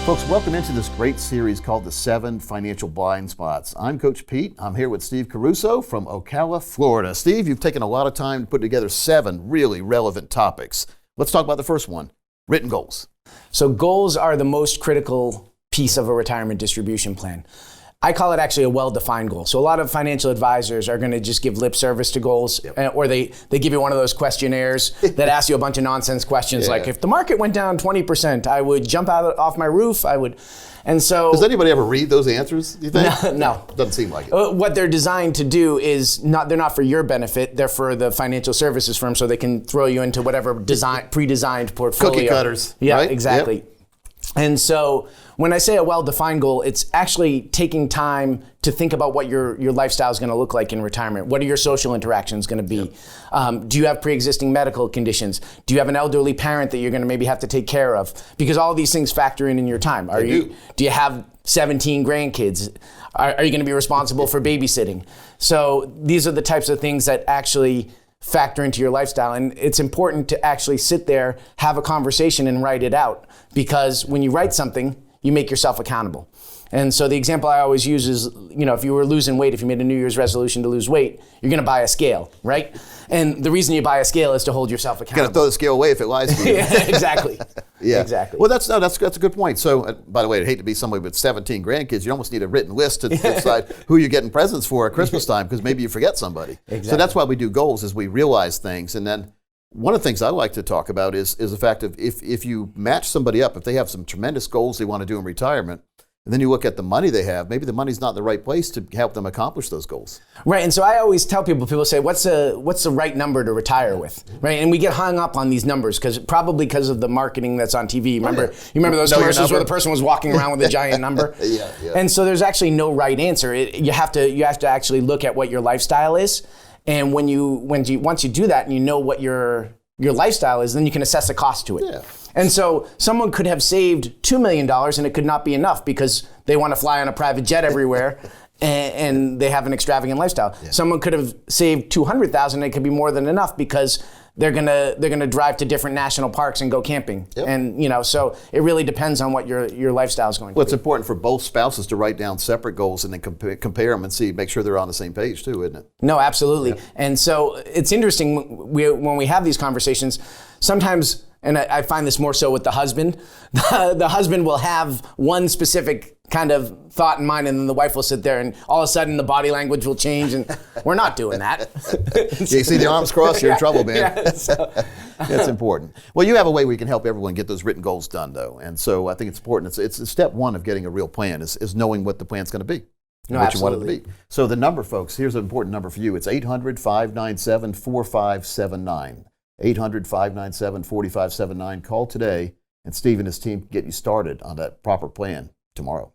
Folks, welcome into this great series called The 7 Financial Blind Spots. I'm Coach Pete. I'm here with Steve CARUSO from Ocala, Florida. Steve, you've taken a lot of time to put together 7 really relevant topics. Let's talk about the first one, written goals. So goals are the most critical piece of a retirement distribution plan. I call it actually a well-defined goal. So a lot of financial advisors are going to just give lip service to goals, or they give you one of those questionnaires that ask you a bunch of nonsense questions like, if the market went down 20%, I would jump off my roof, and so... Does anybody ever read those answers, do you think? No. Doesn't seem like it. What they're designed to do is, they're not for your benefit, they're for the financial services firm so they can throw you into whatever pre-designed portfolio. Cookie cutters, Yeah, right? exactly. Yep. And so when I say a well-defined goal, it's actually taking time to think about what your lifestyle is going to look like in retirement. What are your social interactions going to be? Yep. Do you have pre-existing medical conditions? Do you have an elderly parent that you're going to maybe have to take care of? Because all these things factor in your time. Do you have 17 grandkids? Are you going to be responsible for babysitting? So these are the types of things that actually factor into your lifestyle. And it's important to actually sit there, have a conversation, and write it out. Because when you write something, you make yourself accountable. And so the example I always use is, if you were losing weight, if you made a New Year's resolution to lose weight, you're going to buy a scale, right? And the reason you buy a scale is to hold yourself accountable. You're going to throw the scale away if it lies to you. Exactly. Yeah. Exactly. Well, that's a good point. So, by the way, I'd hate to be somebody with 17 grandkids. You almost need a written list to decide who you're getting presents for at Christmas time, because maybe you forget somebody. Exactly. So that's why we do goals, is we realize things. And then one of the things I like to talk about is the fact of if you match somebody up, if they have some tremendous goals they want to do in retirement, and then you look at the money they have, maybe the money's not in the right place to help them accomplish those goals. Right, and so I always tell people say, what's the right number to retire with, right? And we get hung up on these numbers because of the marketing that's on TV. You remember those commercials where the person was walking around with a giant number? Yeah. And so there's actually no right answer. You have to actually look at what your lifestyle is, and once you do that and you know what your lifestyle is, then you can assess the cost to it. Yeah. And so someone could have saved $2 million and it could not be enough because they want to fly on a private jet everywhere and they have an extravagant lifestyle. Yeah. Someone could have saved $200,000 and it could be more than enough because they're gonna drive to different national parks and go camping. Yep. And so it really depends on what your lifestyle is going to be. Well, it's important for both spouses to write down separate goals and then compare them and make sure they're on the same page too, isn't it? No, absolutely. Yep. And so it's interesting when we have these conversations, sometimes, and I find this more so with the husband, the husband will have one specific kind of thought in mind, and then the wife will sit there and all of a sudden the body language will change, and we're not doing that. You see the arms crossed, you're in trouble, man. Yeah, That's important. Well, you have a way where you can help everyone get those written goals done, though. And so I think it's important. It's step one of getting a real plan is knowing what the plan's going to be. No, what absolutely. you want it to be. So the number, folks, here's an important number for you. It's 800-597-4579. 800-597-4579. Call today, and Steve and his team can get you started on that proper plan tomorrow.